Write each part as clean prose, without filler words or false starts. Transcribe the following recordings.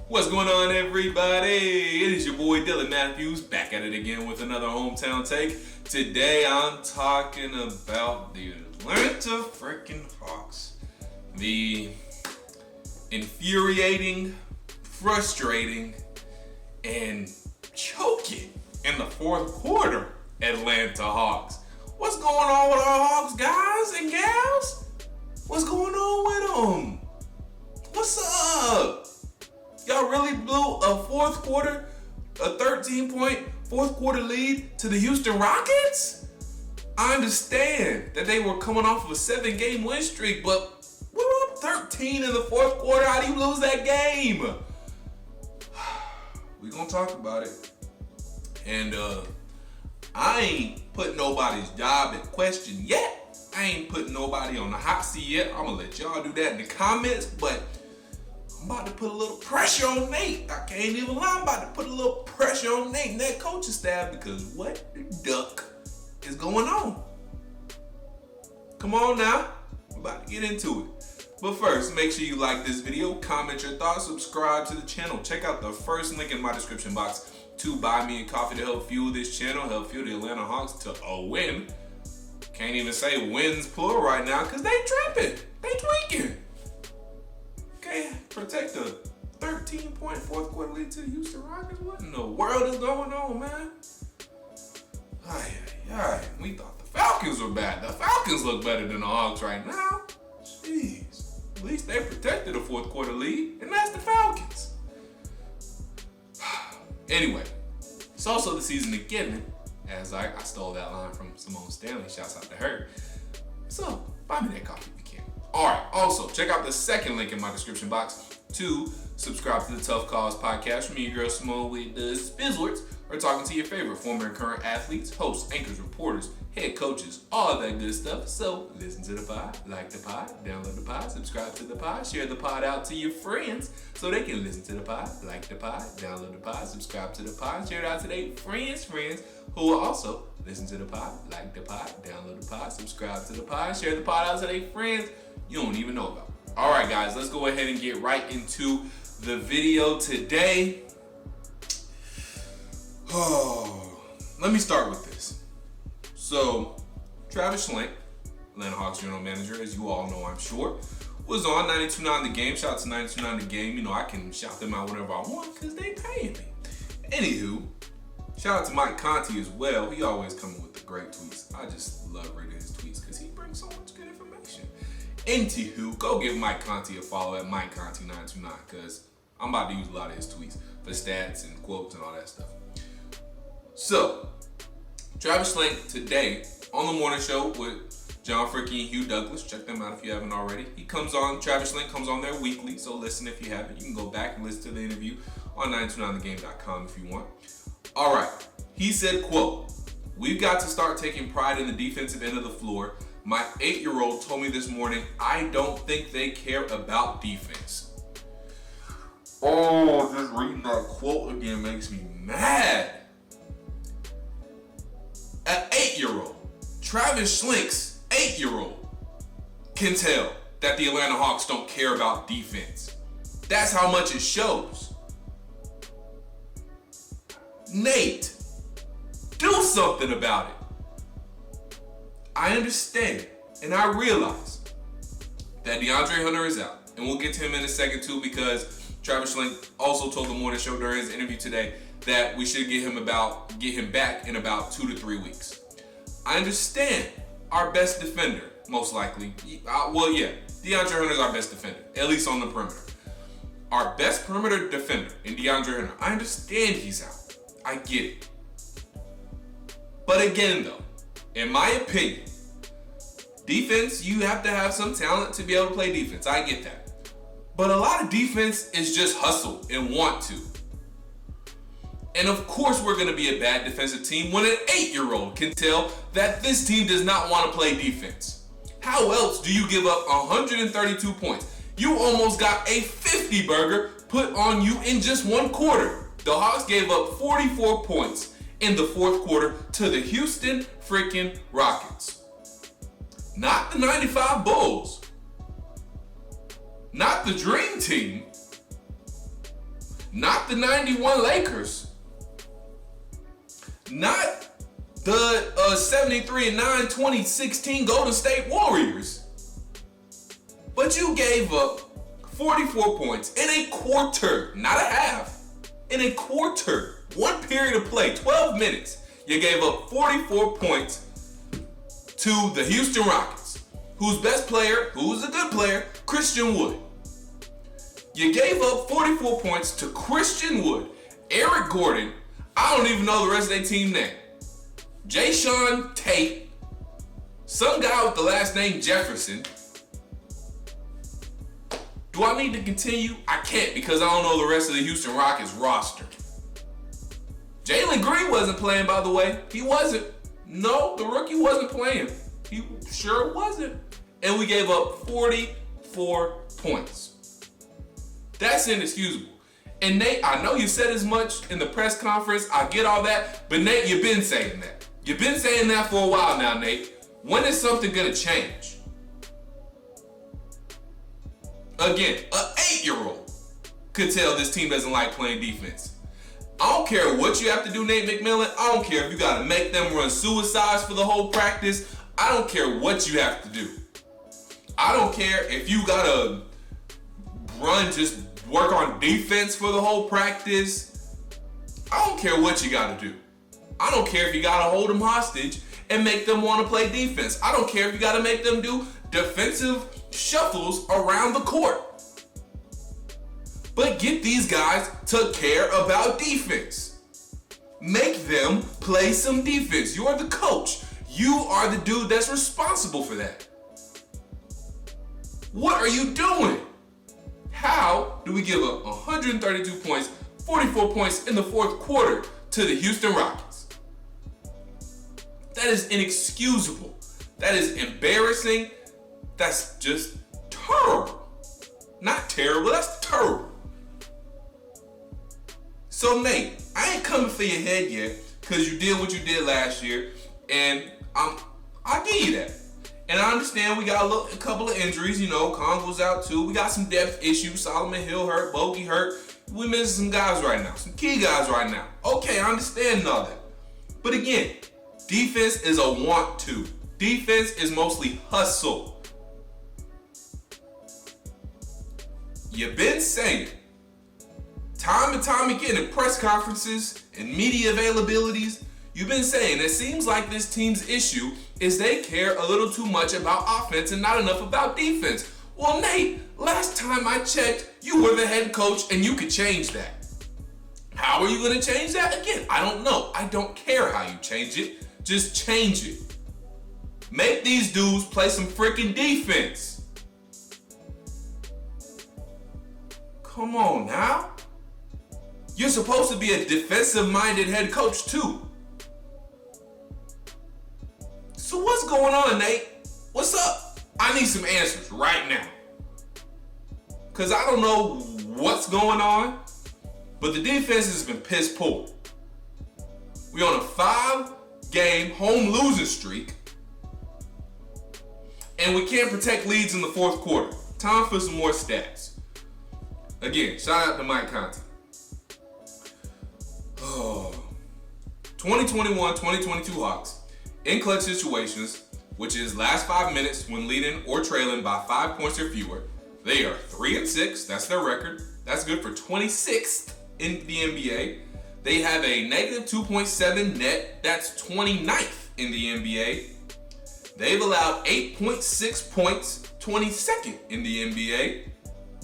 What's going on, everybody? It is your boy Dylan Mathews back at it again with another hometown take. Today I'm talking about the Atlanta freaking Hawks. The infuriating, frustrating, and choking in the fourth quarter Atlanta Hawks. What's going on with our Hawks, guys and gals? What's going on with them? What's up? Y'all really blew a fourth quarter, a 13-point fourth quarter lead to the Houston Rockets? I understand that they were coming off of a 7-game win streak, but we were up 13 in the fourth quarter. How do you lose that game? We're gonna talk about it. And I ain't put nobody's job in question yet. I ain't put nobody on the hot seat yet. I'm gonna let y'all do that in the comments, but I'm about to put a little pressure on Nate. I can't even lie. I'm about to put a little pressure on Nate and that coaching staff because what the duck is going on? Come on now. We're about to get into it. But first, make sure you like this video, comment your thoughts, subscribe to the channel. Check out the first link in my description box to buy me a coffee to help fuel this channel, help fuel the Atlanta Hawks to a win. Can't even say wins plural right now because they tripping. They tweaking. Okay, protect a 13-point fourth quarter lead to the Houston Rockets. What in the world is going on, man? We thought the Falcons were bad. The Falcons look better than the Hawks right now. Jeez. At least they protected a fourth quarter lead, and that's the Falcons. Anyway, it's also the season of giving, as I stole that line from Symone Stanley. Shouts out to her. So, buy me that coffee if you can. Alright, also, check out the second link in my description box to subscribe to the Tough Cause podcast from me, your girl Symone with the Spizzlers. We're talking to your favorite former and current athletes, hosts, anchors, reporters, head coaches, all that good stuff. So, listen to the pod, like the pod, download the pod, subscribe to the pod, share the pod out to your friends so they can listen to the pod, like the pod, download the pod, subscribe to the pod, share it out to their friends who will also listen to the pod, like the pod, download the pod, subscribe to the pod, share the pod out to their friends you don't even know about. All right, guys, let's go ahead and get right into the video today. Let me start with this. So, Travis Schlenk, Atlanta Hawks general manager, as you all know, I'm sure, was on 92.9 The Game. Shout out to 92.9 The Game. You know, I can shout them out whenever I want because they paying me. Anywho, shout out to Mike Conti as well. He always coming with the great tweets. I just love reading his tweets because he brings so much good information. Anywho, go give Mike Conti a follow at Mike Conti 929 because I'm about to use a lot of his tweets for stats and quotes and all that stuff. So, Travis Schlenk today on the morning show with John Fricky and Hugh Douglas. Check them out if you haven't already. Travis Schlenk comes on there weekly, so listen if you haven't. You can go back and listen to the interview on 929thegame.com if you want. All right, he said, quote, "We've got to start taking pride in the defensive end of the floor. My 8-year-old told me this morning, I don't think they care about defense." Oh, just reading that quote again makes me mad. An 8-year-old, Travis Schlenk's 8-year-old, can tell that the Atlanta Hawks don't care about defense. That's how much it shows. Nate, do something about it. I understand and I realize that DeAndre Hunter is out, and we'll get to him in a second too because Travis Schlenk also told the morning show during his interview today that we should get him back in about 2 to 3 weeks. I understand our best defender, most likely. DeAndre Hunter is our best defender, at least on the perimeter. Our best perimeter defender in DeAndre Hunter. I understand he's out. I get it. But again, though, in my opinion, defense, you have to have some talent to be able to play defense. I get that. But a lot of defense is just hustle and want to. And of course we're going to be a bad defensive team when an 8-year-old can tell that this team does not want to play defense. How else do you give up 132 points? You almost got a 50 burger put on you in just one quarter. The Hawks gave up 44 points in the fourth quarter to the Houston freaking Rockets. Not the 95 Bulls. Not the Dream Team. Not the 91 Lakers. Not the 73-9 2016 Golden State Warriors. But you gave up 44 points in a quarter, not a half. In a quarter, one period of play, 12 minutes. You gave up 44 points to the Houston Rockets, whose best player, who's a good player, Christian Wood. You gave up 44 points to Christian Wood, Eric Gordon, I don't even know the rest of their team name, Jayshawn Tate, some guy with the last name Jefferson. Do I need to continue? I can't, because I don't know the rest of the Houston Rockets roster. Jalen Green wasn't playing, by the way. He wasn't. No, the rookie wasn't playing. He sure wasn't. And we gave up 44 points. That's inexcusable. And Nate, I know you said as much in the press conference. I get all that. But Nate, you've been saying that. You've been saying that for a while now, Nate. When is something going to change? Again, an 8-year-old could tell this team doesn't like playing defense. I don't care what you have to do, Nate McMillan. I don't care if you got to make them run suicides for the whole practice. I don't care what you have to do. I don't care if you got to just work on defense for the whole practice. I don't care what you got to do. I don't care if you got to hold them hostage and make them want to play defense. I don't care if you got to make them do defensive shuffles around the court. But get these guys to care about defense. Make them play some defense. You're the coach. You are the dude that's responsible for that. What are you doing? How do we give up 132 points, 44 points in the fourth quarter to the Houston Rockets? That is inexcusable. That is embarrassing. That's just terrible. Not terrible, that's terrible. So Nate, I ain't coming for your head yet, because you did what you did last year, and I'll give you that. And I understand we got a couple of injuries, Congo's out too. We got some depth issues. Solomon Hill hurt, Bogey hurt. We missing some guys right now, some key guys right now. Okay, I understand all that. But again, defense is a want to. Defense is mostly hustle. You've been saying time and time again in press conferences and media availabilities, you've been saying it seems like this team's issue is they care a little too much about offense and not enough about defense. Well, Nate, last time I checked, you were the head coach and you could change that. How are you going to change that? Again, I don't know. I don't care how you change it. Just change it. Make these dudes play some freaking defense. Come on now. You're supposed to be a defensive-minded head coach too. So what's going on, Nate? What's up? I need some answers right now. Because I don't know what's going on, but the defense has been piss poor. We're on a 5-game home losing streak, and we can't protect leads in the fourth quarter. Time for some more stats. Again, shout out to Mike Conti. 2021-2022 Hawks, in clutch situations, which is last 5 minutes when leading or trailing by 5 points or fewer, they are 3-6. That's their record. That's good for 26th in the NBA. They have a negative 2.7 net. That's 29th in the NBA. They've allowed 8.6 points, 22nd in the NBA.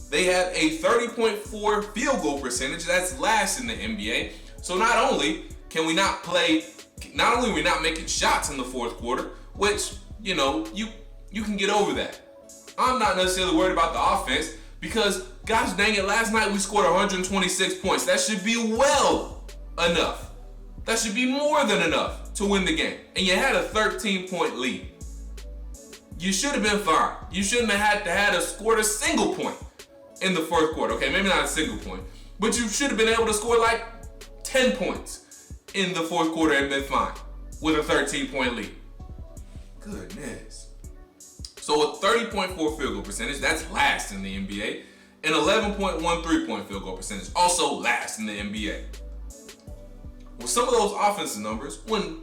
They have a 30.4 field goal percentage. That's last in the NBA. So not only are we not making shots in the fourth quarter, which, you can get over that. I'm not necessarily worried about the offense because, gosh dang it, last night we scored 126 points. That should be well enough. That should be more than enough to win the game. And you had a 13-point lead. You should have been fine. You shouldn't have had to score a single point in the fourth quarter. Okay, maybe not a single point, but you should have been able to score like 10 points in the fourth quarter and been fine with a 13-point lead. Goodness. So a 30.4 field goal percentage, that's last in the NBA. and 11.1 3-point field goal percentage, also last in the NBA. Well, some of those offensive numbers wouldn't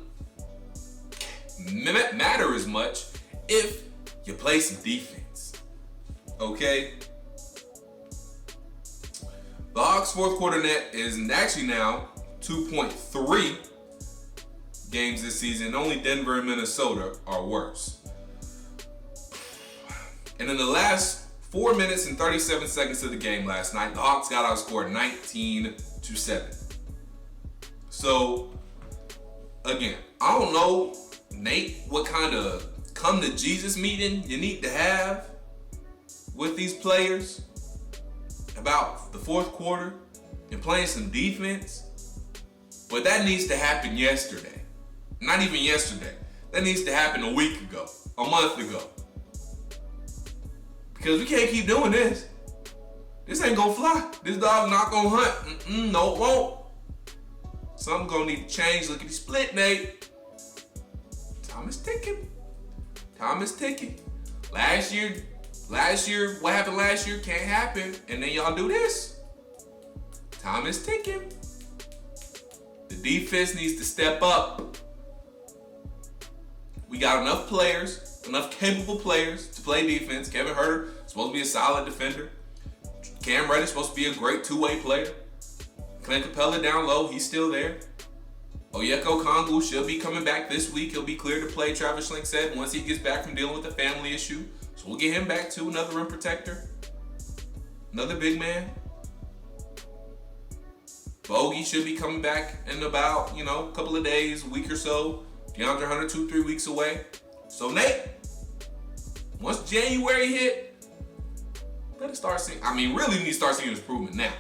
matter as much if you play some defense. Okay? The Hawks' fourth quarter net is actually now 2.3 games this season. Only Denver and Minnesota are worse. And in the last 4 minutes and 37 seconds of the game last night, the Hawks got outscored 19-7. So, again, I don't know, Nate, what kind of come to Jesus meeting you need to have with these players about the fourth quarter and playing some defense, but that needs to happen yesterday. Not even yesterday. That needs to happen a week ago, a month ago. Because we can't keep doing this. This ain't gonna fly. This dog not gonna hunt. No, it won't. Something gonna need to change. Look at the split, Nate. Time is ticking. Time is ticking. Last year, what happened last year can't happen. And then y'all do this. Time is ticking. The defense needs to step up. We got enough players, enough capable players to play defense. Kevin Huerter is supposed to be a solid defender. Cam Reddish is supposed to be a great two-way player. Clint Capela down low, he's still there. Onyeka Okongwu should be coming back this week. He'll be cleared to play, Travis Schlenk said, once he gets back from dealing with a family issue. So we'll get him back too, another rim protector. Another big man. Bogey should be coming back in about, a couple of days, a week or so. DeAndre Hunter 2-3 weeks away. So Nate, once January hit, better start seeing, really need to start seeing improvement now.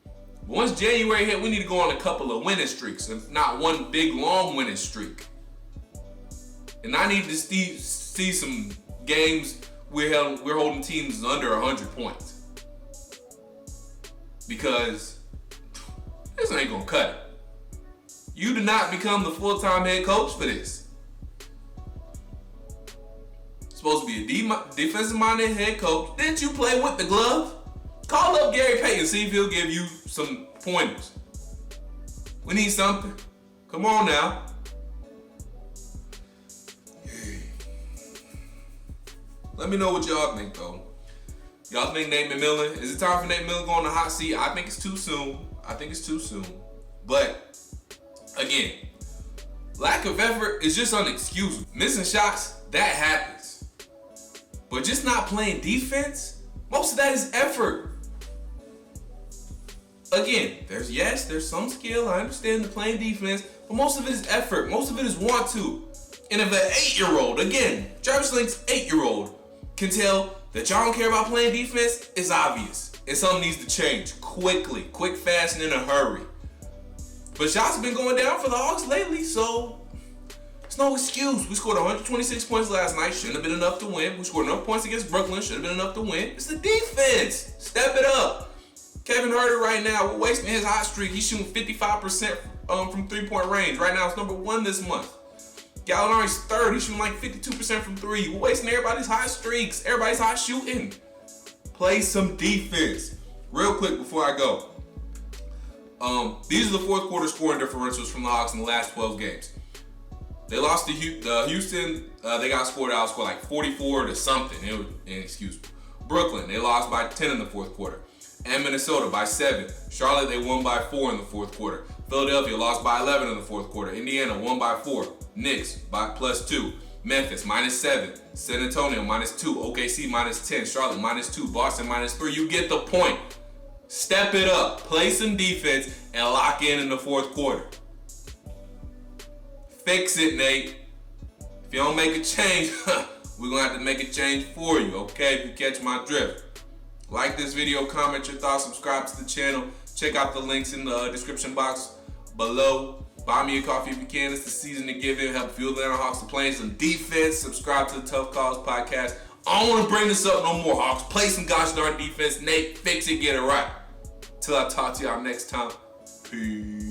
But once January hit, we need to go on a couple of winning streaks, if not one big long winning streak. And I need to see some games we're holding teams under 100 points. Because this ain't gonna cut it. You do not become the full-time head coach for this. Supposed to be a defensive-minded head coach. Didn't you play with the glove? Call up Gary Payton, see if he'll give you some pointers. We need something. Come on now. Let me know what y'all think, though. Y'all think Nate McMillan? Is it time for Nate McMillan to go on the hot seat? I think it's too soon. But, again, lack of effort is just unexcusable. Missing shots, that happens. But just not playing defense, most of that is effort. Again, there's some skill. I understand the playing defense, but most of it is effort. Most of it is want to. And if an 8-year-old, again, Travis Schlenk's 8-year-old, can tell that y'all don't care about playing defense, it's obvious. And something needs to change quickly, quick, fast, and in a hurry. But shots have been going down for the Hawks lately, so it's no excuse. We scored 126 points last night. Shouldn't have been enough to win. We scored enough points against Brooklyn. Should have been enough to win. It's the defense. Step it up. Kevin Huerter right now, we're wasting his hot streak. He's shooting 55% from three-point range. Right now, it's number 1 this month. Gallinari's third. He's shooting like 52% from three. We're wasting everybody's hot streaks. Everybody's hot shooting. Play some defense. Real quick before I go. These are the fourth quarter scoring differentials from the Hawks in the last 12 games. They lost to Houston. They got outscored like 44 to something. It was inexcusable. Brooklyn, they lost by 10 in the fourth quarter. And Minnesota by 7. Charlotte, they won by 4 in the fourth quarter. Philadelphia lost by 11 in the fourth quarter. Indiana won by 4. Knicks by +2. Memphis -7. San Antonio -2. OKC -10. Charlotte -2. Boston -3. You get the point. Step it up. Play some defense and lock in the fourth quarter. Fix it, Nate. If you don't make a change, we're going to have to make a change for you, okay? If you catch my drift. Like this video, comment your thoughts, subscribe to the channel. Check out the links in the description box below. Buy me a coffee if you can. It's the season to give in. Help fuel the Atlanta Hawks to playing some defense. Subscribe to the Tough Calls podcast. I don't want to bring this up no more, Hawks. Play some gosh darn defense. Nate, fix it, get it right. Till I talk to y'all next time. Peace.